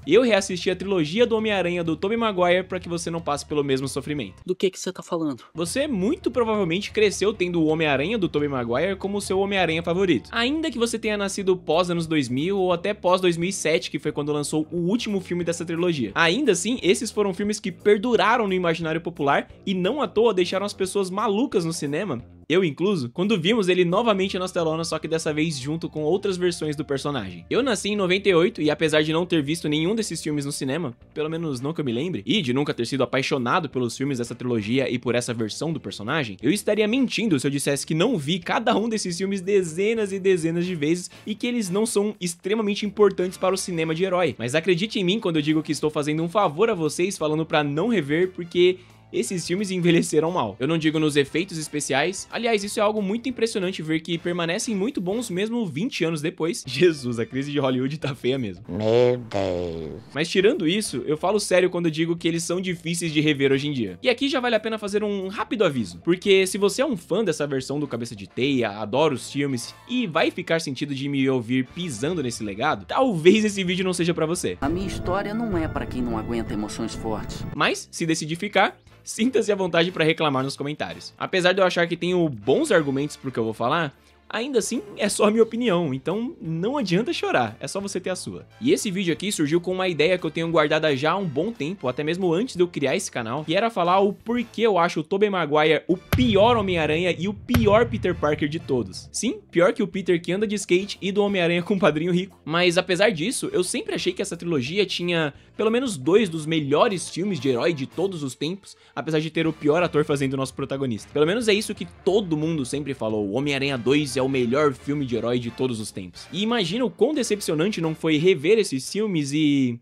Eu reassisti a trilogia do Homem-Aranha do Tobey Maguire para que você não passe pelo mesmo sofrimento. Do que você tá falando? Você muito provavelmente cresceu tendo o Homem-Aranha do Tobey Maguire como seu Homem-Aranha favorito. Ainda que você tenha nascido pós anos 2000 ou até pós 2007, que foi quando lançou o último filme dessa trilogia. Ainda assim, esses foram filmes que perduraram no imaginário popular e não à toa deixaram as pessoas malucas no cinema, eu incluso, quando vimos ele novamente nas telonas, só que dessa vez junto com outras versões do personagem. Eu nasci em 98 e apesar de não ter visto nenhum desses filmes no cinema, pelo menos não que eu me lembre, e de nunca ter sido apaixonado pelos filmes dessa trilogia e por essa versão do personagem, eu estaria mentindo se eu dissesse que não vi cada um desses filmes dezenas e dezenas de vezes e que eles não são extremamente importantes para o cinema de herói. Mas acredite em mim quando eu digo que estou fazendo um favor a vocês falando pra não rever, porque esses filmes envelheceram mal. Eu não digo nos efeitos especiais, aliás, isso é algo muito impressionante ver que permanecem muito bons mesmo 20 anos depois. Jesus, a crise de Hollywood tá feia mesmo. Meu Deus. Mas tirando isso, eu falo sério quando eu digo que eles são difíceis de rever hoje em dia. E aqui já vale a pena fazer um rápido aviso, porque se você é um fã dessa versão do Cabeça de Teia, adora os filmes e vai ficar sentido de me ouvir pisando nesse legado, talvez esse vídeo não seja pra você. A minha história não é pra quem não aguenta emoções fortes. Mas, se decidir ficar, sinta-se à vontade para reclamar nos comentários. Apesar de eu achar que tenho bons argumentos pro que eu vou falar, ainda assim é só a minha opinião, então não adianta chorar, é só você ter a sua. E esse vídeo aqui surgiu com uma ideia que eu tenho guardada já há um bom tempo, até mesmo antes de eu criar esse canal, que era falar o porquê eu acho o Tobey Maguire o pior Homem-Aranha e o pior Peter Parker de todos. Sim, pior que o Peter que anda de skate e do Homem-Aranha com o padrinho rico. Mas apesar disso, eu sempre achei que essa trilogia tinha pelo menos 2 dos melhores filmes de herói de todos os tempos, apesar de ter o pior ator fazendo o nosso protagonista. Pelo menos é isso que todo mundo sempre falou, o Homem-Aranha 2 é o melhor filme de herói de todos os tempos. E imagina o quão decepcionante não foi rever esses filmes e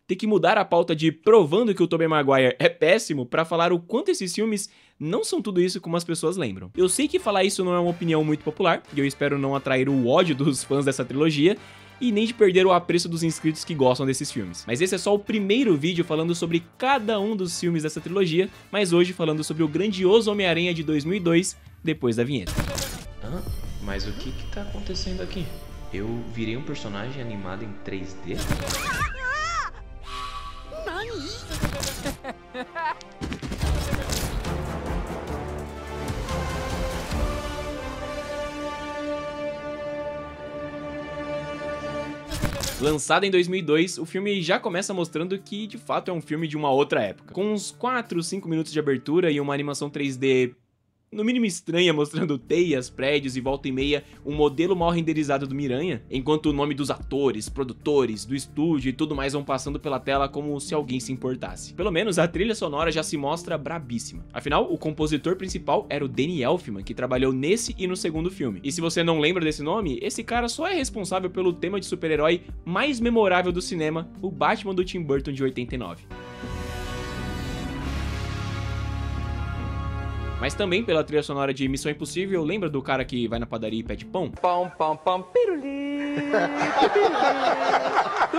ter que mudar a pauta de provando que o Tobey Maguire é péssimo pra falar o quanto esses filmes não são tudo isso como as pessoas lembram. Eu sei que falar isso não é uma opinião muito popular, e eu espero não atrair o ódio dos fãs dessa trilogia, e nem de perder o apreço dos inscritos que gostam desses filmes. Mas esse é só o primeiro vídeo falando sobre cada um dos filmes dessa trilogia, mas hoje falando sobre o grandioso Homem-Aranha de 2002, depois da vinheta. Hã? Mas o que tá acontecendo aqui? Eu virei um personagem animado em 3D? Lançado em 2002, o filme já começa mostrando que de fato é um filme de uma outra época. Com uns 4, 5 minutos de abertura e uma animação 3D no mínimo estranha, mostrando teias, prédios e volta e meia um modelo mal renderizado do Miranha, enquanto o nome dos atores, produtores, do estúdio e tudo mais vão passando pela tela como se alguém se importasse. Pelo menos a trilha sonora já se mostra brabíssima. Afinal, o compositor principal era o Danny Elfman, que trabalhou nesse e no segundo filme. E se você não lembra desse nome, esse cara só é responsável pelo tema de super-herói mais memorável do cinema, o Batman do Tim Burton de 89. Mas também pela trilha sonora de Missão Impossível, lembra do cara que vai na padaria e pede pão? Pão, pão, pão, pirulito,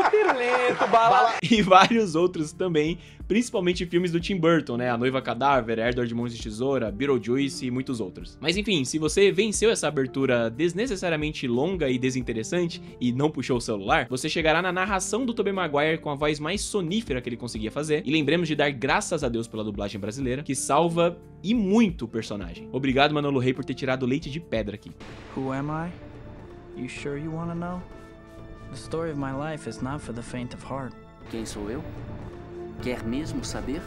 pirulito, bala. E vários outros também, principalmente filmes do Tim Burton, né? A Noiva Cadáver, Herdor de Mãos de Tesoura, Beetlejuice e muitos outros. Mas enfim, se você venceu essa abertura desnecessariamente longa e desinteressante e não puxou o celular, você chegará na narração do Tobey Maguire com a voz mais sonífera que ele conseguia fazer. E lembremos de dar graças a Deus pela dublagem brasileira, que salva e muito o personagem. Obrigado, Manolo Rey, por ter tirado leite de pedra aqui. Who am I? You sure you wanna know? The story of my life is not for the faint of heart. Quem sou eu? Quer mesmo saber?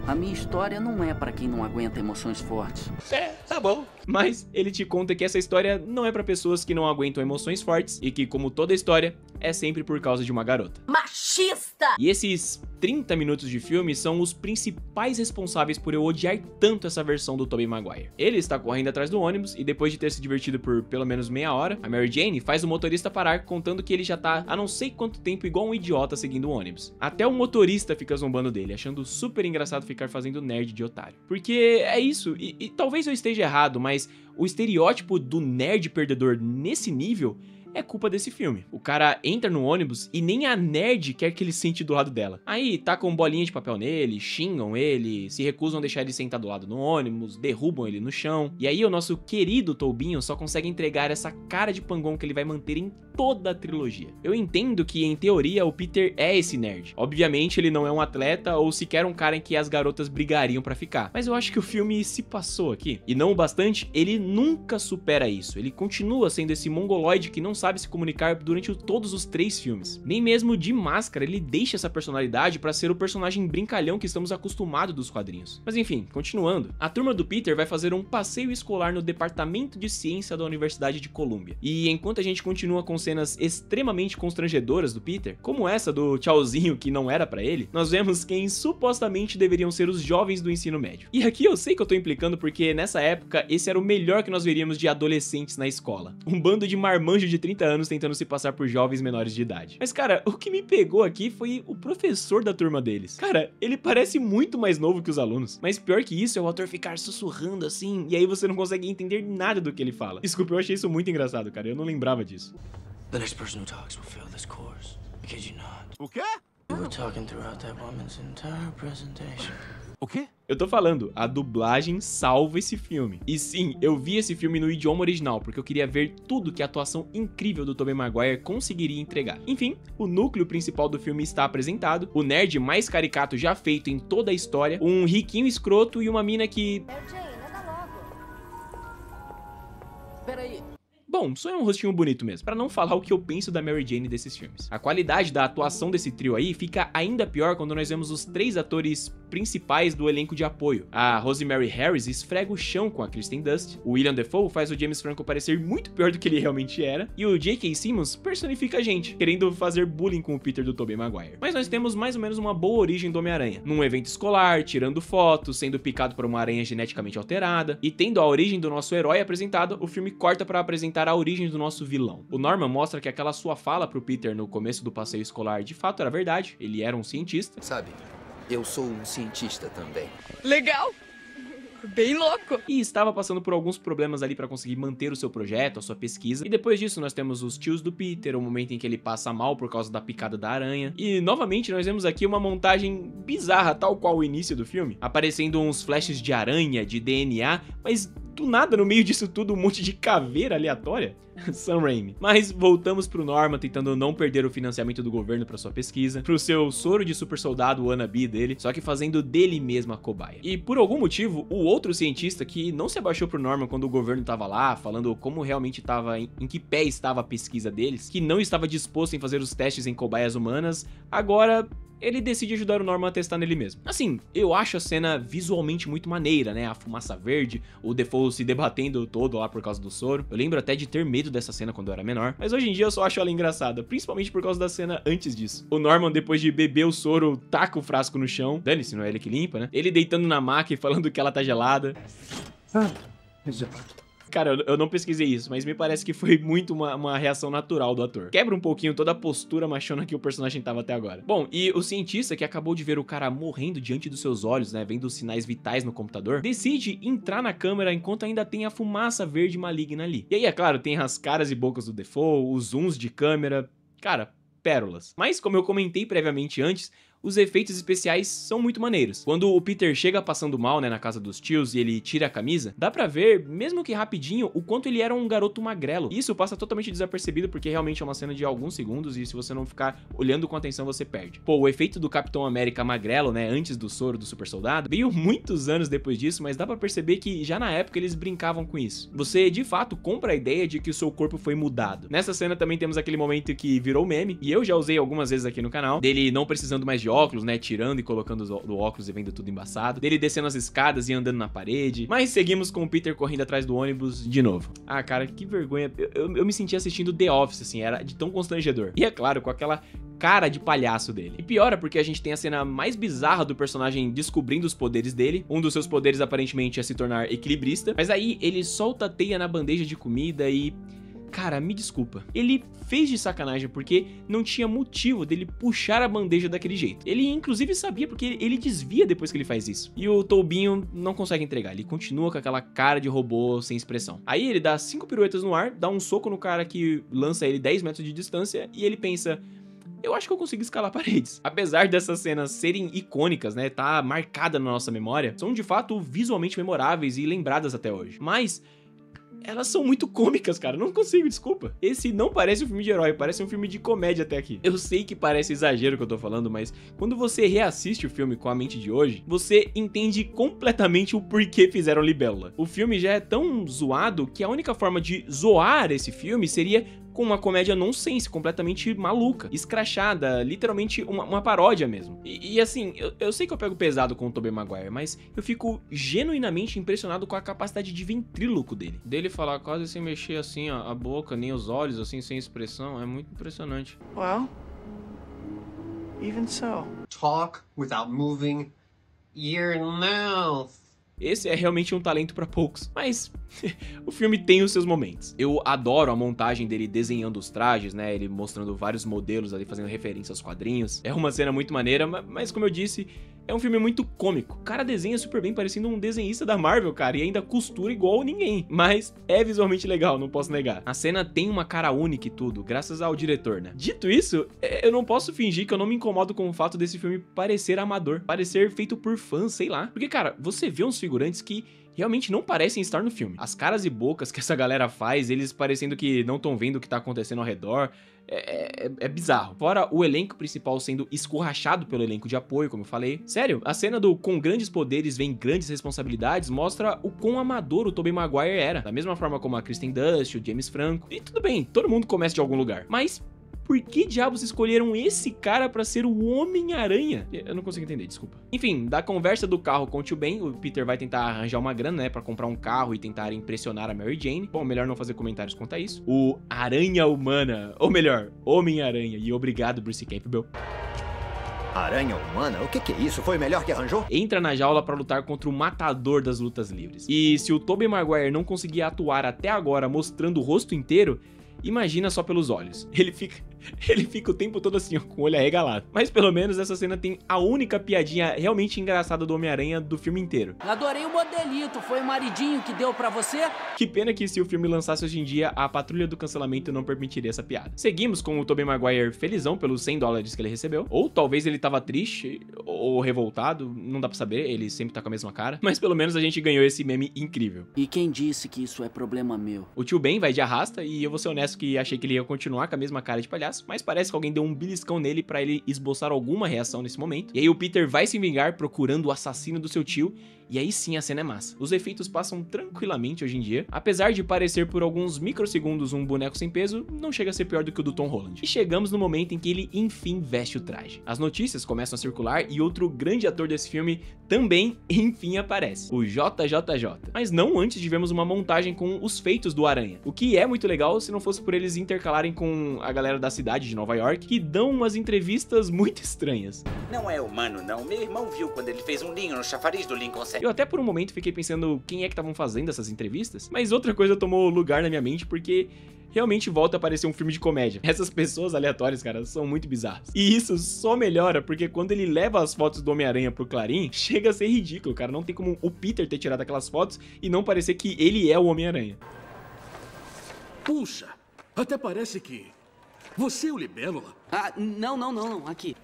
A minha história não é pra quem não aguenta emoções fortes. É, tá bom. Mas ele te conta que essa história não é pra pessoas que não aguentam emoções fortes e que, como toda história, é sempre por causa de uma garota. Machista! E esses 30 minutos de filme são os principais responsáveis por eu odiar tanto essa versão do Tobey Maguire. Ele está correndo atrás do ônibus e depois de ter se divertido por pelo menos meia hora, a Mary Jane faz o motorista parar contando que ele já tá há não sei quanto tempo igual um idiota seguindo o ônibus. Até o motorista fica zombando dele, achando super engraçado ficar fazendo nerd de otário. Porque é isso, e talvez eu esteja errado, mas o estereótipo do nerd perdedor nesse nível é culpa desse filme. O cara entra no ônibus e nem a nerd quer que ele sente do lado dela. Aí tacam bolinha de papel nele, xingam ele, se recusam a deixar ele sentar do lado no ônibus, derrubam ele no chão. E aí o nosso querido Tobinho só consegue entregar essa cara de pangon que ele vai manter em toda a trilogia. Eu entendo que, em teoria, o Peter é esse nerd. Obviamente, ele não é um atleta ou sequer um cara em que as garotas brigariam pra ficar. Mas eu acho que o filme se passou aqui. E não o bastante, ele nunca supera isso. Ele continua sendo esse mongoloide que não sabe se comunicar durante todos os 3 filmes. Nem mesmo de máscara ele deixa essa personalidade pra ser o personagem brincalhão que estamos acostumados dos quadrinhos. Mas enfim, continuando. A turma do Peter vai fazer um passeio escolar no Departamento de Ciência da Universidade de Colômbia. E enquanto a gente continua com cenas extremamente constrangedoras do Peter, como essa do tchauzinho que não era pra ele, nós vemos quem supostamente deveriam ser os jovens do ensino médio. E aqui eu sei que eu tô implicando porque nessa época esse era o melhor que nós veríamos de adolescentes na escola. Um bando de marmanjos de 30 anos tentando se passar por jovens menores de idade. Mas cara, o que me pegou aqui foi o professor da turma deles. Cara, ele parece muito mais novo que os alunos. Mas pior que isso é o ator ficar sussurrando assim, e aí você não consegue entender nada do que ele fala. Desculpa, eu achei isso muito engraçado, cara. Eu não lembrava disso. The next person who talks will fail this course. I kid you not. O quê? You were talking throughout that woman's entire presentation. O quê? Eu tô falando, a dublagem salva esse filme. E sim, eu vi esse filme no idioma original, porque eu queria ver tudo que a atuação incrível do Tobey Maguire conseguiria entregar. Enfim, o núcleo principal do filme está apresentado, o nerd mais caricato já feito em toda a história, um riquinho escroto e uma mina que... Mary Jane, anda logo. Peraí. Bom, só é um rostinho bonito mesmo, pra não falar o que eu penso da Mary Jane desses filmes. A qualidade da atuação desse trio aí fica ainda pior quando nós vemos os 3 atores principais do elenco de apoio. A Rosemary Harris esfrega o chão com a Kristen Dunst, o William Dafoe faz o James Franco parecer muito pior do que ele realmente era, e o J.K. Simmons personifica a gente, querendo fazer bullying com o Peter do Tobey Maguire. Mas nós temos mais ou menos uma boa origem do Homem-Aranha, num evento escolar, tirando fotos, sendo picado por uma aranha geneticamente alterada, e tendo a origem do nosso herói apresentada, o filme corta para apresentar a origem do nosso vilão. O Norman mostra que aquela sua fala pro Peter no começo do passeio escolar de fato era verdade, ele era um cientista. Sabe, eu sou um cientista também. Legal. Bem louco. E estava passando por alguns problemas ali para conseguir manter o seu projeto, a sua pesquisa. E depois disso nós temos os tios do Peter, o momento em que ele passa mal por causa da picada da aranha. E novamente nós vemos aqui uma montagem bizarra, tal qual o início do filme, aparecendo uns flashes de aranha, de DNA, mas do nada, no meio disso tudo, um monte de caveira aleatória. Sam Raimi. Mas voltamos pro Norman tentando não perder o financiamento do governo pra sua pesquisa, pro seu soro de super soldado wannabe dele, só que fazendo dele mesmo a cobaia. E por algum motivo, o outro cientista que não se abaixou pro Norman quando o governo tava lá, falando como realmente tava, em que pé estava a pesquisa deles, que não estava disposto em fazer os testes em cobaias humanas, agora... ele decide ajudar o Norman a testar nele mesmo. Assim, eu acho a cena visualmente muito maneira, né? A fumaça verde, o Dafoe se debatendo todo lá por causa do soro. Eu lembro até de ter medo dessa cena quando eu era menor, mas hoje em dia eu só acho ela engraçada, principalmente por causa da cena antes disso. O Norman, depois de beber o soro, taca o frasco no chão. Dane-se, não é ele que limpa, né? Ele deitando na maca e falando que ela tá gelada. Cara, eu não pesquisei isso, mas me parece que foi muito uma reação natural do ator. Quebra um pouquinho toda a postura machona que o personagem tava até agora. Bom, e o cientista que acabou de ver o cara morrendo diante dos seus olhos, né, vendo os sinais vitais no computador, decide entrar na câmera enquanto ainda tem a fumaça verde maligna ali. E aí, é claro, tem as caras e bocas do Dafoe, os zooms de câmera, cara, pérolas. Mas, como eu comentei previamente antes, os efeitos especiais são muito maneiros. Quando o Peter chega passando mal, né, na casa dos tios e ele tira a camisa, dá pra ver, mesmo que rapidinho, o quanto ele era um garoto magrelo. Isso passa totalmente desapercebido porque realmente é uma cena de alguns segundos e se você não ficar olhando com atenção, você perde. Pô, o efeito do Capitão América magrelo, né, antes do soro do super soldado, veio muitos anos depois disso, mas dá pra perceber que já na época eles brincavam com isso. Você, de fato, compra a ideia de que o seu corpo foi mudado. Nessa cena também temos aquele momento que virou meme, e eu já usei algumas vezes aqui no canal, dele não precisando mais de óculos, né, tirando e colocando o óculos e vendo tudo embaçado, dele descendo as escadas e andando na parede, mas seguimos com o Peter correndo atrás do ônibus de novo. Ah, cara, que vergonha, eu me senti assistindo The Office, assim, era de tão constrangedor. E é claro, com aquela cara de palhaço dele. E piora porque a gente tem a cena mais bizarra do personagem descobrindo os poderes dele, um dos seus poderes aparentemente é se tornar equilibrista, mas aí ele solta a teia na bandeja de comida e... cara, me desculpa. Ele fez de sacanagem porque não tinha motivo dele puxar a bandeja daquele jeito. Ele inclusive sabia porque ele desvia depois que ele faz isso. E o Tobinho não consegue entregar, ele continua com aquela cara de robô sem expressão. Aí ele dá 5 piruetas no ar, dá um soco no cara que lança ele 10 metros de distância e ele pensa... Eu acho que eu consigo escalar paredes. Apesar dessas cenas serem icônicas, né, tá marcada na nossa memória, são de fato visualmente memoráveis e lembradas até hoje. Mas elas são muito cômicas, cara, não consigo, desculpa. Esse não parece um filme de herói, parece um filme de comédia até aqui. Eu sei que parece exagero o que eu tô falando, mas quando você reassiste o filme com a mente de hoje, você entende completamente o porquê fizeram Libélula. O filme já é tão zoado que a única forma de zoar esse filme seria com uma comédia nonsense, completamente maluca, escrachada, literalmente uma paródia mesmo. E assim, eu sei que eu pego pesado com o Tobey Maguire, mas eu fico genuinamente impressionado com a capacidade de ventríloco dele. Dele falar quase sem mexer assim a boca, nem os olhos, assim, sem expressão, é muito impressionante. Well, even so. Talk without moving your mouth. Esse é realmente um talento pra poucos, mas o filme tem os seus momentos. Eu adoro a montagem dele desenhando os trajes, né, ele mostrando vários modelos ali, fazendo referência aos quadrinhos. É uma cena muito maneira, mas como eu disse, é um filme muito cômico. O cara desenha super bem, parecendo um desenhista da Marvel, cara, e ainda costura igual ninguém. Mas é visualmente legal, não posso negar. A cena tem uma cara única e tudo, graças ao diretor, né. Dito isso, eu não posso fingir que eu não me incomodo com o fato desse filme parecer amador, parecer feito por fãs, sei lá. Porque, cara, você vê uns figurantes que realmente não parecem estar no filme. As caras e bocas que essa galera faz, eles parecendo que não estão vendo o que tá acontecendo ao redor, é bizarro. Fora o elenco principal sendo escorrachado pelo elenco de apoio, como eu falei. Sério, a cena do com grandes poderes vem grandes responsabilidades mostra o quão amador o Tobey Maguire era. Da mesma forma como a Kristen Dunst, o James Franco. E tudo bem, todo mundo começa de algum lugar. Mas por que diabos escolheram esse cara pra ser o Homem-Aranha? Eu não consigo entender, desculpa. Enfim, da conversa do carro com o tio Ben, o Peter vai tentar arranjar uma grana, né, pra comprar um carro e tentar impressionar a Mary Jane. Bom, melhor não fazer comentários quanto a isso. O Aranha Humana, ou melhor, Homem-Aranha, e obrigado Bruce Campbell. Aranha Humana? O que é isso? Foi o melhor que arranjou? Entra na jaula pra lutar contra o matador das lutas livres. E se o Tobey Maguire não conseguia atuar até agora mostrando o rosto inteiro, imagina só pelos olhos. Ele fica o tempo todo assim, ó, com o olho arregalado. Mas pelo menos essa cena tem a única piadinha realmente engraçada do Homem-Aranha do filme inteiro. Adorei o modelito, foi o maridinho que deu pra você? Que pena que se o filme lançasse hoje em dia, a Patrulha do Cancelamento não permitiria essa piada. Seguimos com o Tobey Maguire felizão pelos $100 que ele recebeu. Ou talvez ele tava triste ou revoltado, não dá pra saber, ele sempre tá com a mesma cara. Mas pelo menos a gente ganhou esse meme incrível. E quem disse que isso é problema meu? O tio Ben vai de arrasta e eu vou ser honesto que achei que ele ia continuar com a mesma cara de palhaço, mas parece que alguém deu um beliscão nele pra ele esboçar alguma reação nesse momento. E aí o Peter vai se vingar procurando o assassino do seu tio, e aí sim a cena é massa. Os efeitos passam tranquilamente hoje em dia. Apesar de parecer por alguns microsegundos um boneco sem peso, não chega a ser pior do que o do Tom Holland. E chegamos no momento em que ele enfim veste o traje. As notícias começam a circular e outro grande ator desse filme também enfim aparece, o JJJ. Mas não antes de vermos uma montagem com os feitos do Aranha, o que é muito legal se não fosse por eles intercalarem com a galera da cidade de Nova York, que dão umas entrevistas muito estranhas. Não é humano não, meu irmão viu quando ele fez um ninho no chafariz do Lincoln Center. Eu até por um momento fiquei pensando quem é que estavam fazendo essas entrevistas, mas outra coisa tomou lugar na minha mente porque realmente volta a parecer um filme de comédia. Essas pessoas aleatórias, cara, são muito bizarras. E isso só melhora porque quando ele leva as fotos do Homem-Aranha pro Clarim, chega a ser ridículo, cara. Não tem como o Peter ter tirado aquelas fotos e não parecer que ele é o Homem-Aranha. Puxa, até parece que você é o Libélula. Ah, não, aqui.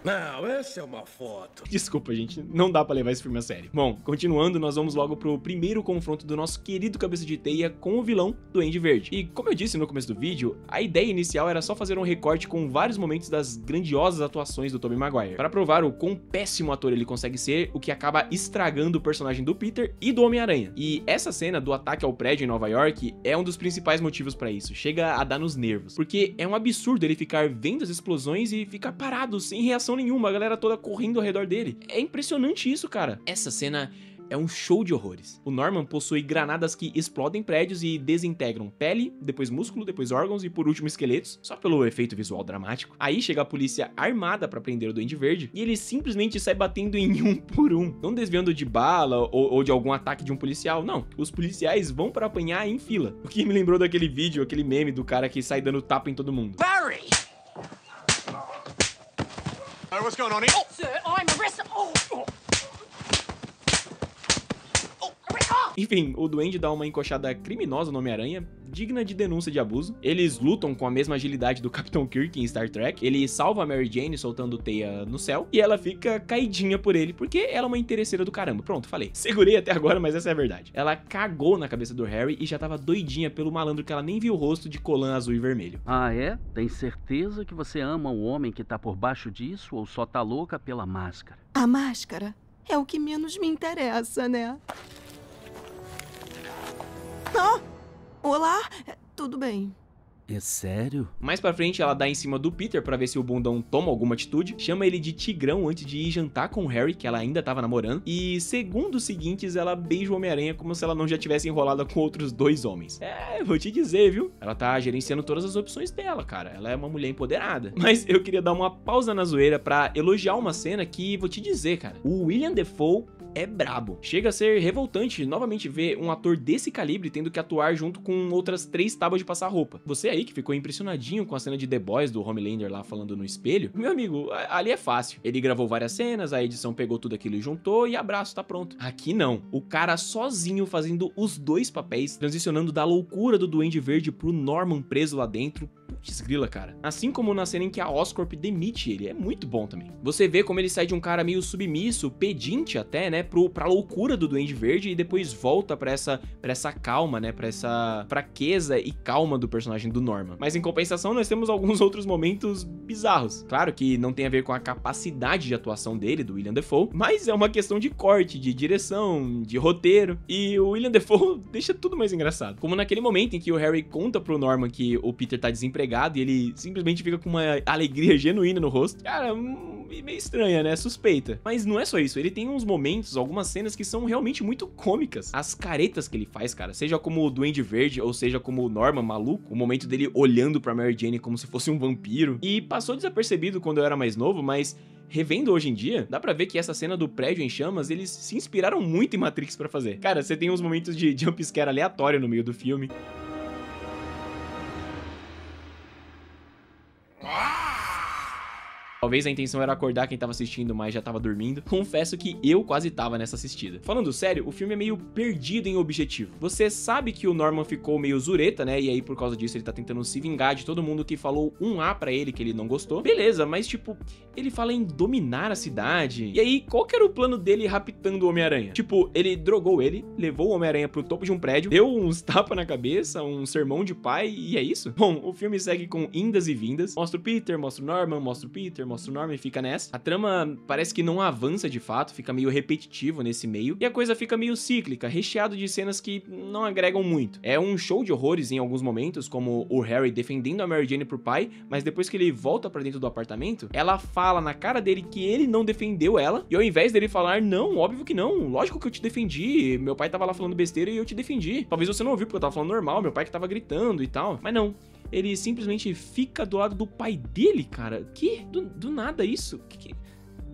Não, essa é uma foto. Desculpa, gente, não dá pra levar esse filme a sério. Bom, continuando, nós vamos logo pro primeiro confronto do nosso querido Cabeça de Teia com o vilão Duende Verde. E como eu disse no começo do vídeo, a ideia inicial era só fazer um recorte com vários momentos das grandiosas atuações do Tobey Maguire, para provar o quão péssimo ator ele consegue ser, o que acaba estragando o personagem do Peter e do Homem-Aranha. E essa cena do ataque ao prédio em Nova York é um dos principais motivos pra isso, chega a dar nos nervos, porque é um absurdo ele ficar vendo as explosões e ficar parado, sem reação nenhuma, a galera toda correndo ao redor dele. É impressionante isso, cara. Essa cena é um show de horrores. O Norman possui granadas que explodem prédios e desintegram pele, depois músculo, depois órgãos e por último esqueletos, só pelo efeito visual dramático. Aí chega a polícia armada pra prender o Duende Verde e ele simplesmente sai batendo em um por um, não desviando de bala ou de algum ataque de um policial, não. Os policiais vão pra apanhar em fila. O que me lembrou daquele vídeo, aquele meme do cara que sai dando tapa em todo mundo. Barry! What's going on here? Oh, sir, I'm arrested. Enfim, o Duende dá uma encoxada criminosa no Homem-Aranha, digna de denúncia de abuso. Eles lutam com a mesma agilidade do Capitão Kirk em Star Trek. Ele salva a Mary Jane soltando teia no céu e ela fica caidinha por ele, porque ela é uma interesseira do caramba. Pronto, falei. Segurei até agora, mas essa é a verdade. Ela cagou na cabeça do Harry e já tava doidinha pelo malandro que ela nem viu o rosto de colã azul e vermelho. Ah, é? Tem certeza que você ama o homem que tá por baixo disso ou só tá louca pela máscara? A máscara é o que menos me interessa, né? Ah! Olá, tudo bem? É sério? Mais pra frente, ela dá em cima do Peter pra ver se o bundão toma alguma atitude, chama ele de tigrão antes de ir jantar com o Harry, que ela ainda tava namorando, e segundos seguintes ela beija o Homem-Aranha como se ela não já tivesse enrolada com outros 2 homens. É, vou te dizer, viu? Ela tá gerenciando todas as opções dela, cara. Ela é uma mulher empoderada. Mas eu queria dar uma pausa na zoeira pra elogiar uma cena que, vou te dizer, cara, o William Dafoe é brabo. Chega a ser revoltante novamente ver um ator desse calibre tendo que atuar junto com outras 3 tábuas de passar roupa. Você aí que ficou impressionadinho com a cena de The Boys do Homelander lá falando no espelho, meu amigo, ali é fácil. Ele gravou várias cenas, a edição pegou tudo aquilo e juntou e abraço, tá pronto. Aqui não. O cara sozinho fazendo os 2 papéis, transicionando da loucura do Duende Verde pro Norman preso lá dentro. Putz grila, cara. Assim como na cena em que a Oscorp demite ele, é muito bom também. Você vê como ele sai de um cara meio submisso, pedinte até, né, pra loucura do Duende Verde e depois volta pra essa calma, né, pra essa fraqueza e calma do personagem do Norman. Mas em compensação, nós temos alguns outros momentos bizarros. Claro que não tem a ver com a capacidade de atuação dele, do William Dafoe, mas é uma questão de corte, de direção, de roteiro, e o William Dafoe deixa tudo mais engraçado. Como naquele momento em que o Harry conta pro Norman que o Peter tá desempregado e ele simplesmente fica com uma alegria genuína no rosto. Cara, meio estranha, né? Suspeita. Mas não é só isso, ele tem uns momentos, algumas cenas que são realmente muito cômicas. As caretas que ele faz, cara, seja como o Duende Verde ou seja como o Norman maluco, o momento dele olhando pra Mary Jane como se fosse um vampiro. E passou desapercebido quando eu era mais novo, mas revendo hoje em dia, dá pra ver que essa cena do prédio em chamas, eles se inspiraram muito em Matrix pra fazer. Cara, você tem uns momentos de jumpscare aleatório no meio do filme. Talvez a intenção era acordar quem tava assistindo, mas já tava dormindo. Confesso que eu quase tava nessa assistida. Falando sério, o filme é meio perdido em objetivo. Você sabe que o Norman ficou meio zureta, né? E aí, por causa disso, ele tá tentando se vingar de todo mundo que falou um A pra ele que ele não gostou. Beleza, mas tipo, ele fala em dominar a cidade. E aí, qual que era o plano dele raptando o Homem-Aranha? Tipo, ele drogou ele, levou o Homem-Aranha pro topo de um prédio, deu uns tapas na cabeça, um sermão de pai, e é isso? Bom, o filme segue com indas e vindas. Mostra o Peter, mostra o Norman, mostra o Peter, mostra o Norman e fica nessa. A trama parece que não avança de fato, fica meio repetitivo nesse meio, e a coisa fica meio cíclica, recheado de cenas que não agregam muito. É um show de horrores em alguns momentos, como o Harry defendendo a Mary Jane pro pai, mas depois que ele volta pra dentro do apartamento, ela fala na cara dele que ele não defendeu ela, e ao invés dele falar, não, óbvio que não, lógico que eu te defendi, meu pai tava lá falando besteira e eu te defendi. Talvez você não ouviu porque eu tava falando normal, meu pai que tava gritando e tal, mas não. Ele simplesmente fica do lado do pai dele, cara. Que? Do nada isso?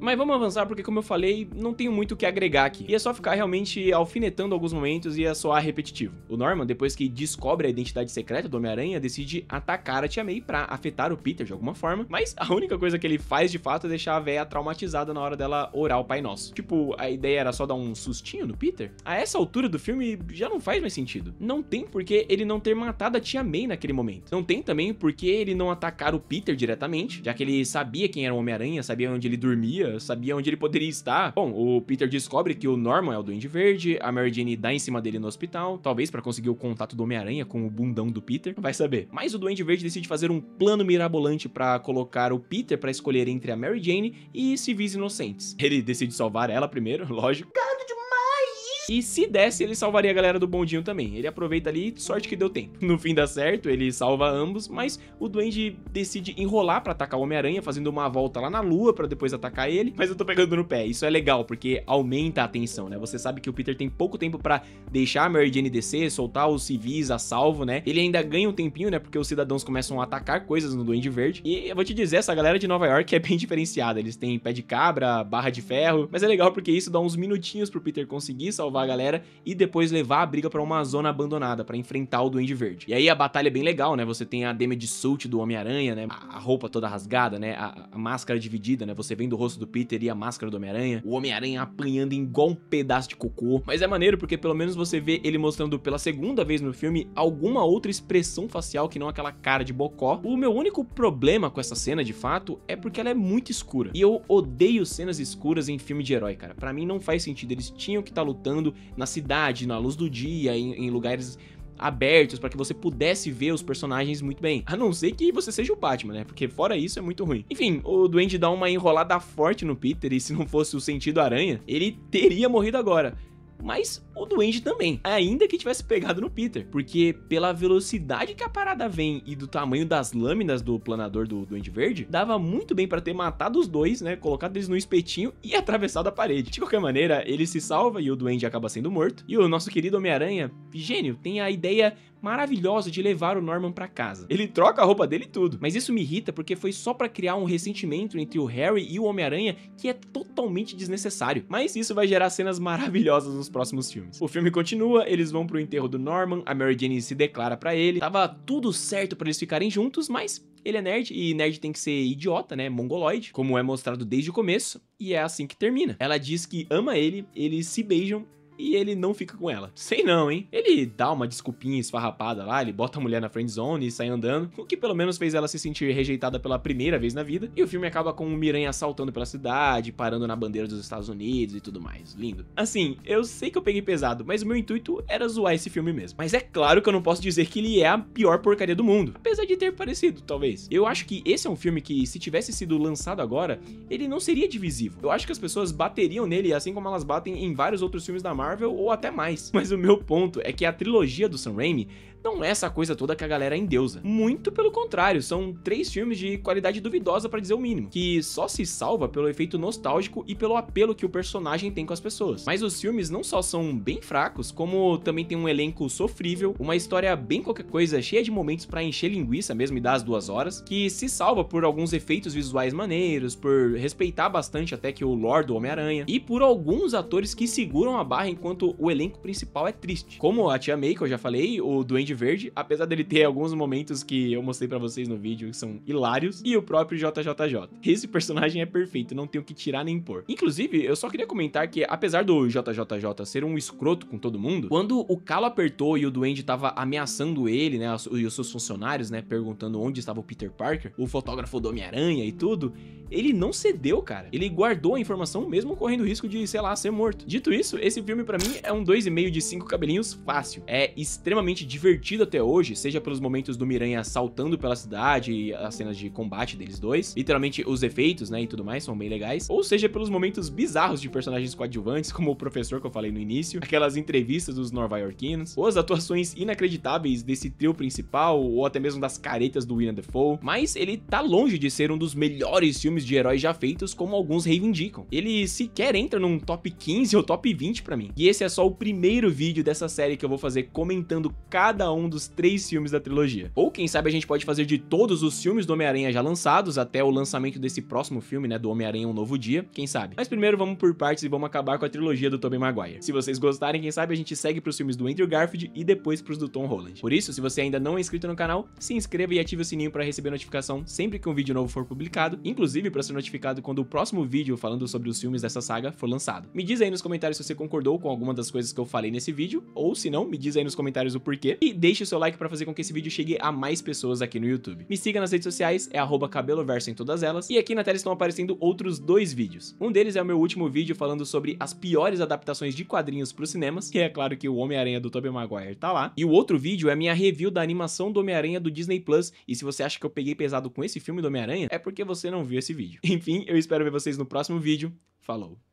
Mas vamos avançar porque, como eu falei, não tenho muito o que agregar aqui. Ia só ficar realmente alfinetando alguns momentos e ia soar repetitivo. O Norman, depois que descobre a identidade secreta do Homem-Aranha, decide atacar a Tia May pra afetar o Peter de alguma forma, mas a única coisa que ele faz de fato é deixar a véia traumatizada na hora dela orar o Pai Nosso. Tipo, a ideia era só dar um sustinho no Peter? A essa altura do filme já não faz mais sentido. Não tem porque ele não ter matado a Tia May naquele momento. Não tem também porque ele não atacar o Peter diretamente, já que ele sabia quem era o Homem-Aranha, sabia onde ele dormia, sabia onde ele poderia estar. Bom, o Peter descobre que o Norman é o Duende Verde, a Mary Jane dá em cima dele no hospital, talvez pra conseguir o contato do Homem-Aranha com o bundão do Peter, vai saber. Mas o Duende Verde decide fazer um plano mirabolante pra colocar o Peter pra escolher entre a Mary Jane e civis inocentes. Ele decide salvar ela primeiro, lógico. Demais E se desse, ele salvaria a galera do bondinho também. Ele aproveita ali, sorte que deu tempo. No fim dá certo, ele salva ambos, mas o Duende decide enrolar pra atacar o Homem-Aranha, fazendo uma volta lá na lua pra depois atacar ele. Mas eu tô pegando no pé, isso é legal, porque aumenta a tensão, né? Você sabe que o Peter tem pouco tempo pra deixar a Mary Jane descer, soltar os civis a salvo, né? Ele ainda ganha um tempinho, né? Porque os cidadãos começam a atacar coisas no Duende Verde. E eu vou te dizer, essa galera de Nova York é bem diferenciada. Eles têm pé de cabra, barra de ferro, mas é legal porque isso dá uns minutinhos pro Peter conseguir salvar a galera e depois levar a briga pra uma zona abandonada, pra enfrentar o Duende Verde. E aí a batalha é bem legal, né? Você tem a damage suit do Homem-Aranha, né? A roupa toda rasgada, né? A máscara dividida, né? Você vendo o rosto do Peter e a máscara do Homem-Aranha. O Homem-Aranha apanhando igual um pedaço de cocô. Mas é maneiro porque pelo menos você vê ele mostrando pela segunda vez no filme alguma outra expressão facial que não aquela cara de bocó. O meu único problema com essa cena, de fato, é porque ela é muito escura. E eu odeio cenas escuras em filme de herói, cara. Pra mim não faz sentido. Eles tinham que estar lutando na cidade, na luz do dia, em lugares abertos, para que você pudesse ver os personagens muito bem. A não ser que você seja o Batman, né? Porque fora isso é muito ruim. Enfim, o Duende dá uma enrolada forte no Peter e se não fosse o sentido aranha, ele teria morrido agora. Mas o Duende também, ainda que tivesse pegado no Peter, porque pela velocidade que a parada vem e do tamanho das lâminas do planador do Duende Verde, dava muito bem pra ter matado os dois, né, colocado eles no espetinho e atravessado a parede. De qualquer maneira, ele se salva e o Duende acaba sendo morto, e o nosso querido Homem-Aranha, gênio, tem a ideia maravilhosa de levar o Norman pra casa. Ele troca a roupa dele e tudo, mas isso me irrita porque foi só pra criar um ressentimento entre o Harry e o Homem-Aranha que é totalmente desnecessário. Mas isso vai gerar cenas maravilhosas nos próximos filmes. O filme continua, eles vão pro enterro do Norman, a Mary Jane se declara pra ele, tava tudo certo pra eles ficarem juntos, mas ele é nerd, e nerd tem que ser idiota, né, mongoloide, como é mostrado desde o começo, e é assim que termina. Ela diz que ama ele, eles se beijam, e ele não fica com ela. Sei não, hein? Ele dá uma desculpinha esfarrapada lá, ele bota a mulher na friendzone e sai andando, o que pelo menos fez ela se sentir rejeitada pela primeira vez na vida, e o filme acaba com o Miranha saltando pela cidade, parando na bandeira dos Estados Unidos e tudo mais. Lindo. Assim, eu sei que eu peguei pesado, mas o meu intuito era zoar esse filme mesmo. Mas é claro que eu não posso dizer que ele é a pior porcaria do mundo, apesar de ter parecido, talvez. Eu acho que esse é um filme que, se tivesse sido lançado agora, ele não seria divisivo. Eu acho que as pessoas bateriam nele, assim como elas batem em vários outros filmes da Marvel, ou até mais. Mas o meu ponto é que a trilogia do Sam Raimi não é essa coisa toda que a galera endeusa. Muito pelo contrário, são 3 filmes de qualidade duvidosa pra dizer o mínimo, que só se salva pelo efeito nostálgico e pelo apelo que o personagem tem com as pessoas. Mas os filmes não só são bem fracos, como também tem um elenco sofrível, uma história bem qualquer coisa, cheia de momentos pra encher linguiça mesmo e dar as 2 horas, que se salva por alguns efeitos visuais maneiros, por respeitar bastante até que o lore do Homem-Aranha, e por alguns atores que seguram a barra enquanto o elenco principal é triste. Como a Tia May, que eu já falei, o Duende Verde, apesar dele ter alguns momentos que eu mostrei pra vocês no vídeo que são hilários, e o próprio JJJ. Esse personagem é perfeito, não tenho o que tirar nem pôr. Inclusive, eu só queria comentar que, apesar do JJJ ser um escroto com todo mundo, quando o calo apertou e o Duende tava ameaçando ele, né, e os seus funcionários, né, perguntando onde estava o Peter Parker, o fotógrafo do Homem-Aranha e tudo, ele não cedeu, cara. Ele guardou a informação mesmo correndo o risco de, sei lá, ser morto. Dito isso, esse filme pra mim é um 2,5 de 5 cabelinhos fácil. É extremamente divertido até hoje, seja pelos momentos do Miranha saltando pela cidade e as cenas de combate deles dois, literalmente os efeitos, né, e tudo mais, são bem legais, ou seja pelos momentos bizarros de personagens coadjuvantes, como o professor que eu falei no início, aquelas entrevistas dos nova-iorquinos, ou as atuações inacreditáveis desse trio principal, ou até mesmo das caretas do Willem Dafoe, mas ele tá longe de ser um dos melhores filmes de heróis já feitos, como alguns reivindicam. Ele sequer entra num top 15 ou top 20 pra mim. E esse é só o primeiro vídeo dessa série que eu vou fazer comentando cada um dos 3 filmes da trilogia. Ou quem sabe a gente pode fazer de todos os filmes do Homem-Aranha já lançados até o lançamento desse próximo filme, né, do Homem-Aranha Um Novo Dia, quem sabe. Mas primeiro vamos por partes e vamos acabar com a trilogia do Tobey Maguire. Se vocês gostarem, quem sabe a gente segue pros filmes do Andrew Garfield e depois pros do Tom Holland. Por isso, se você ainda não é inscrito no canal, se inscreva e ative o sininho para receber notificação sempre que um vídeo novo for publicado, inclusive para ser notificado quando o próximo vídeo falando sobre os filmes dessa saga for lançado. Me diz aí nos comentários se você concordou com alguma das coisas que eu falei nesse vídeo, ou se não, me diz aí nos comentários o porquê, e deixe o seu like para fazer com que esse vídeo chegue a mais pessoas aqui no YouTube. Me siga nas redes sociais, é @cabeloverso em todas elas, e aqui na tela estão aparecendo outros 2 vídeos. Um deles é o meu último vídeo falando sobre as piores adaptações de quadrinhos para os cinemas, e é claro que o Homem-Aranha do Tobey Maguire tá lá, e o outro vídeo é minha review da animação do Homem-Aranha do Disney Plus, e se você acha que eu peguei pesado com esse filme do Homem-Aranha, é porque você não viu esse vídeo. Enfim, eu espero ver vocês no próximo vídeo. Falou!